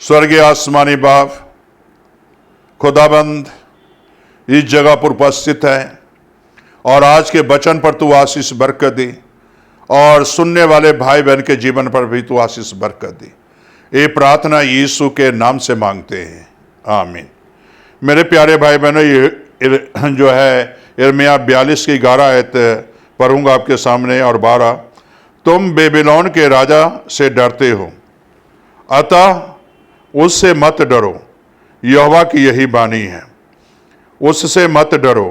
स्वर्गीय आसमानी बाप, खुदाबंद इस जगह पर उपस्थित है और आज के वचन पर तू आशीष बरकत दी और सुनने वाले भाई बहन के जीवन पर भी तू आशीष बरकत दी। ये प्रार्थना यीशु के नाम से मांगते हैं, आमीन। मेरे प्यारे भाई बहनों, ये जो है यिर्मयाह 42 की 11 आयत पढ़ूंगा आपके सामने और 12। तुम बेबीलोन के राजा से डरते हो, अतः उससे मत डरो, यहोवा की यही वाणी है। उससे मत डरो,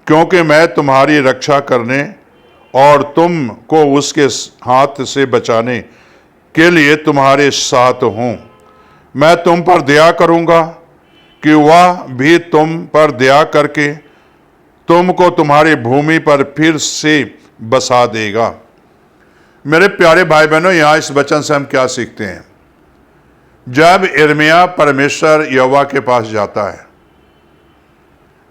क्योंकि मैं तुम्हारी रक्षा करने और तुम को उसके हाथ से बचाने के लिए तुम्हारे साथ हूँ। मैं तुम पर दया करूँगा कि वह भी तुम पर दया करके तुमको तुम्हारी भूमि पर फिर से बसा देगा। मेरे प्यारे भाई बहनों, यहाँ इस वचन से हम क्या सीखते हैं? जब यिर्मयाह परमेश्वर यहोवा के पास जाता है,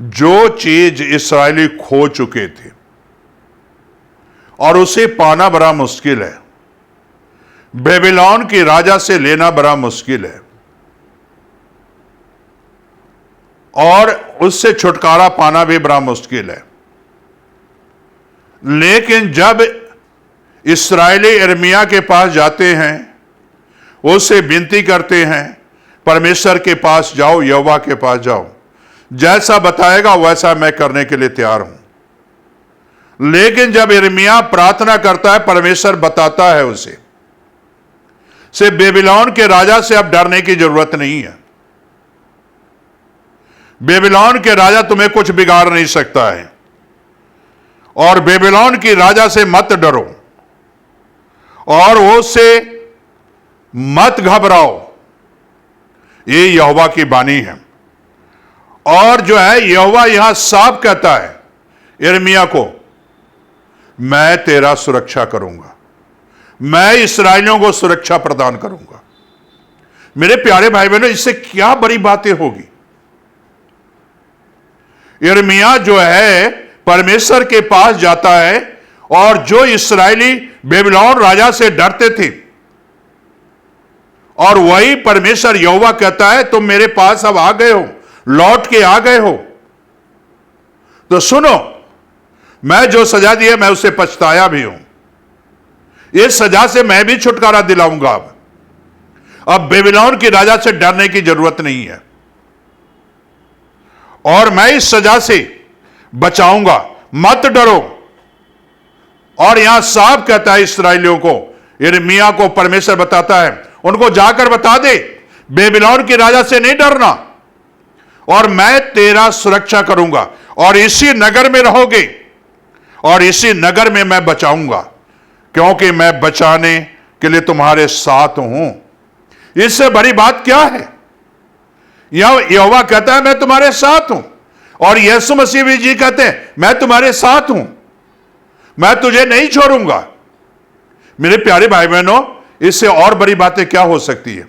जो चीज इस्राएली खो चुके थे और उसे पाना बड़ा मुश्किल है, बेबीलोन की राजा से लेना बड़ा मुश्किल है और उससे छुटकारा पाना भी बड़ा मुश्किल है। लेकिन जब इस्राएली यिर्मयाह के पास जाते हैं, उससे विनती करते हैं, परमेश्वर के पास जाओ, यहोवा के पास जाओ, जैसा बताएगा वैसा मैं करने के लिए तैयार हूं। लेकिन जब यिर्मयाह प्रार्थना करता है, परमेश्वर बताता है उसे से बेबीलोन के राजा से अब डरने की जरूरत नहीं है। बेबीलोन के राजा तुम्हें कुछ बिगाड़ नहीं सकता है और बेबीलोन की राजा से मत डरो और उससे मत घबराओ। ये यहोवा की वाणी है। और जो है यहोवा यहां साफ कहता है यिर्मयाह को, मैं तेरा सुरक्षा करूंगा, मैं इस्राएलियों को सुरक्षा प्रदान करूंगा। मेरे प्यारे भाई बहनों, इससे क्या बड़ी बातें होगी। यिर्मयाह जो है परमेश्वर के पास जाता है और जो इस्राएली बेबीलोन राजा से डरते थे, और वही परमेश्वर यहोवा कहता है तुम मेरे पास अब आ गए हो, लौट के आ गए हो, तो सुनो, मैं जो सजा दी है मैं उससे पछताया भी हूं। इस सजा से मैं भी छुटकारा दिलाऊंगा। अब बेबीलोन की राजा से डरने की जरूरत नहीं है और मैं इस सजा से बचाऊंगा, मत डरो। और यहां साफ कहता है इस्राएलियों को, यिर्मयाह को परमेश्वर बताता है, उनको जाकर बता दे बेबीलोन के राजा से नहीं डरना और मैं तेरा सुरक्षा करूंगा और इसी नगर में रहोगे और इसी नगर में मैं बचाऊंगा, क्योंकि मैं बचाने के लिए तुम्हारे साथ हूं। इससे बड़ी बात क्या है? यहोवा कहता है मैं तुम्हारे साथ हूं और यीशु मसीह भी जी कहते हैं मैं तुम्हारे साथ हूं, मैं तुझे नहीं छोड़ूंगा। मेरे प्यारे भाई बहनों, इससे और बड़ी बातें क्या हो सकती है?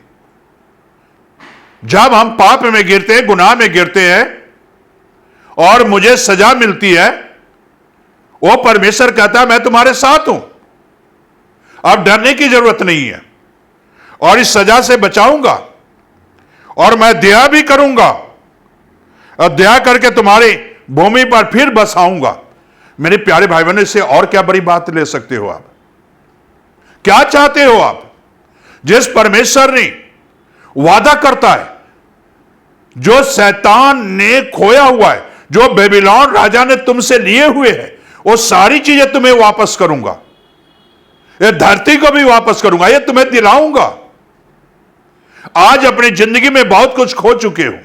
जब हम पाप में गिरते हैं, गुनाह में गिरते हैं और मुझे सजा मिलती है, वो परमेश्वर कहता है मैं तुम्हारे साथ हूं, अब डरने की जरूरत नहीं है और इस सजा से बचाऊंगा और मैं दया भी करूंगा और दया करके तुम्हारी भूमि पर फिर बसाऊंगा। मेरे प्यारे भाई बहनों, इससे और क्या बड़ी बात ले सकते हो आप? क्या चाहते हो आप? जिस परमेश्वर ने वादा करता है, जो शैतान ने खोया हुआ है, जो बेबीलोन राजा ने तुमसे लिए हुए है, वो सारी चीजें तुम्हें वापस करूंगा, ये धरती को भी वापस करूंगा, ये तुम्हें दिलाऊंगा। आज अपनी जिंदगी में बहुत कुछ खो चुके हो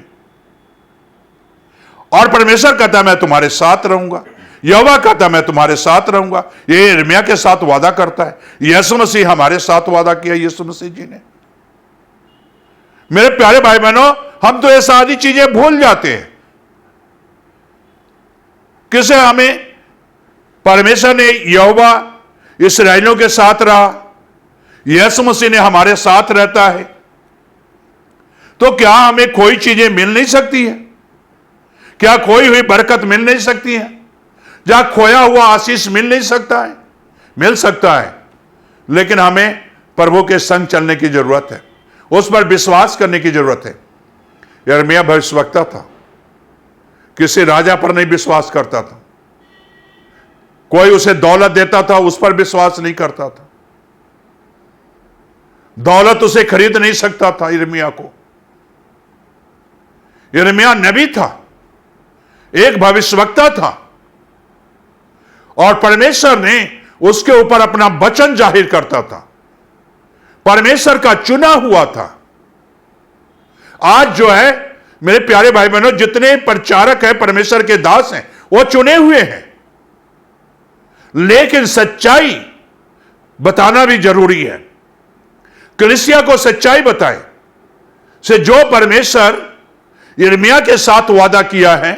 और परमेश्वर कहता है मैं तुम्हारे साथ रहूंगा, यहोवा कहता है मैं तुम्हारे साथ रहूंगा। ये यिर्मयाह के साथ वादा करता है। यीशु मसीह हमारे साथ वादा किया, यीशु मसीह जी ने। मेरे प्यारे भाई बहनों, हम तो ये सारी चीजें भूल जाते हैं। किसे हमें परमेश्वर ने, यहोवा इस्राएलियों के साथ रहा, यीशु मसीह ने हमारे साथ रहता है, तो क्या हमें कोई चीजें मिल नहीं सकती है? क्या खोई हुई बरकत मिल नहीं सकती है? जहां खोया हुआ आशीष मिल नहीं सकता है? मिल सकता है, लेकिन हमें प्रभु के संग चलने की जरूरत है, उस पर विश्वास करने की जरूरत है। यिर्मयाह भविष्यवक्ता था, किसी राजा पर नहीं विश्वास करता था, कोई उसे दौलत देता था उस पर विश्वास नहीं करता था, दौलत उसे खरीद नहीं सकता था। यिर्मयाह को, यिर्मयाह नबी था, एक भविष्यवक्ता था, और परमेश्वर ने उसके ऊपर अपना वचन जाहिर करता था, परमेश्वर का चुना हुआ था। आज जो है मेरे प्यारे भाई बहनों, जितने प्रचारक हैं, परमेश्वर के दास हैं, वो चुने हुए हैं, लेकिन सच्चाई बताना भी जरूरी है। कलीसिया को सच्चाई बताए से जो परमेश्वर यिर्मयाह के साथ वादा किया है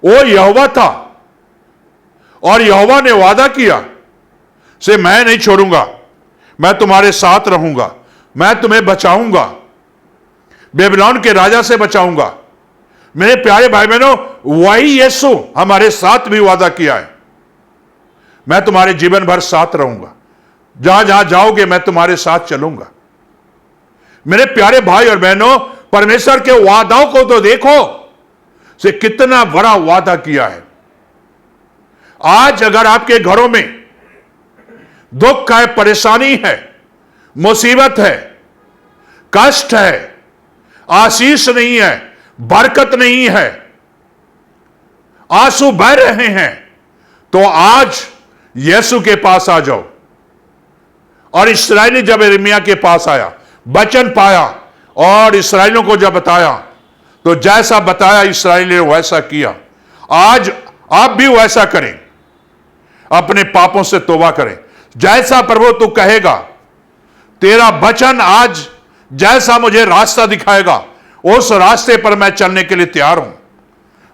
वो यहोवा था, और यहोवा ने वादा किया से मैं नहीं छोड़ूंगा, मैं तुम्हारे साथ रहूंगा, मैं तुम्हें बचाऊंगा, बेबीलोन के राजा से बचाऊंगा। मेरे प्यारे भाई बहनों, वही यीशु हमारे साथ भी वादा किया है, मैं तुम्हारे जीवन भर साथ रहूंगा, जहां जहां जाओगे मैं तुम्हारे साथ चलूंगा। मेरे प्यारे भाई और बहनों, परमेश्वर के वादाओं को तो देखो से कितना बड़ा वादा किया है। आज अगर आपके घरों में दुख है, परेशानी है, मुसीबत है, कष्ट है, आशीष नहीं है, बरकत नहीं है, आंसू बह रहे हैं, तो आज यीशु के पास आ जाओ। और इस्राएली जब यिर्मयाह के पास आया, वचन पाया और इस्राएलियों को जब बताया, तो जैसा बताया इस्राएली ने वैसा किया। आज आप भी वैसा करें, अपने पापों से तौबा करें। जैसा प्रभु तू कहेगा, तेरा वचन आज जैसा मुझे रास्ता दिखाएगा, उस रास्ते पर मैं चलने के लिए तैयार हूं।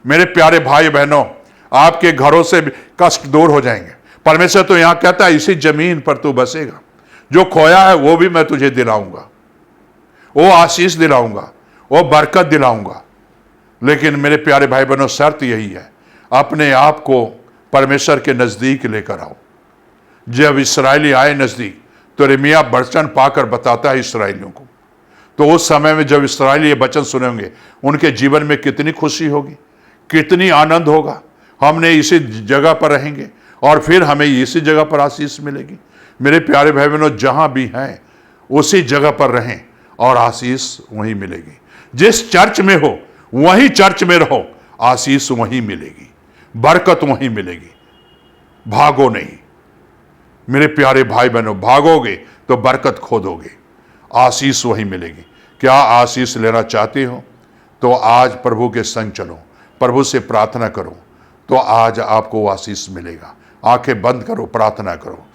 मेरे प्यारे भाई बहनों, आपके घरों से भी कष्ट दूर हो जाएंगे। परमेश्वर तो यहां कहता है, इसी जमीन पर तू बसेगा, जो खोया है वो भी मैं तुझे दिलाऊंगा, वो आशीष दिलाऊंगा, वो बरकत दिलाऊंगा। लेकिन मेरे प्यारे भाई बहनों, शर्त यही है, अपने आप को परमेश्वर के नजदीक लेकर आओ। जब इस्राएली आए नजदीक, तो यिर्मयाह वचन पाकर बताता है इस्राएलियों को, तो उस समय में जब इस्राएली ये वचन सुनेंगे, उनके जीवन में कितनी खुशी होगी, कितनी आनंद होगा। हमने इसी जगह पर रहेंगे और फिर हमें इसी जगह पर आशीष मिलेगी। मेरे प्यारे भाई बहनों, जहां भी हैं उसी जगह पर रहें और आशीष वहीं मिलेगी। जिस चर्च में हो वहीं चर्च में रहो, आशीष वहीं मिलेगी, बरकत वहीं मिलेगी। भागो नहीं मेरे प्यारे भाई बहनों, भागोगे तो बरकत खो दोगे, आशीष वहीं मिलेगी। क्या आशीष लेना चाहते हो तो आज प्रभु के संग चलो, प्रभु से प्रार्थना करो, तो आज आपको आशीष मिलेगा। आंखें बंद करो, प्रार्थना करो।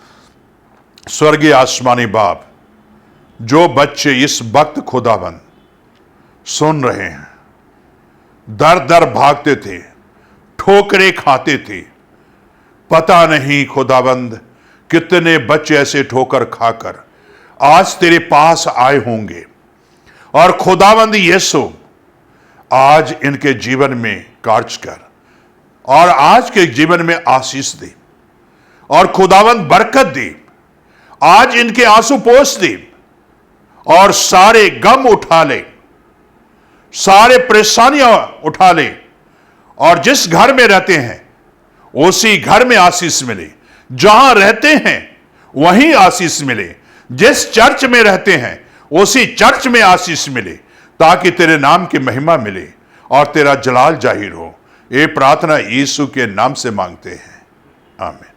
स्वर्गीय आसमानी बाप, जो बच्चे इस वक्त खुदाबंद सुन रहे हैं, दर दर भागते थे, ठोकरें खाते थे, पता नहीं खुदाबंद कितने बच्चे ऐसे ठोकर खाकर आज तेरे पास आए होंगे। और खुदाबंद यीशु आज इनके जीवन में कार्य कर, और आज के जीवन में आशीष दे, और खुदाबंद बरकत दे। आज इनके आंसू पोंछ दे, और सारे गम उठा ले, सारे परेशानियां उठा ले, और जिस घर में रहते हैं उसी घर में आशीष मिले, जहां रहते हैं वहीं आशीष मिले, जिस चर्च में रहते हैं उसी चर्च में आशीष मिले, ताकि तेरे नाम की महिमा मिले और तेरा जलाल जाहिर हो। ये प्रार्थना यीशु के नाम से मांगते हैं, आमीन।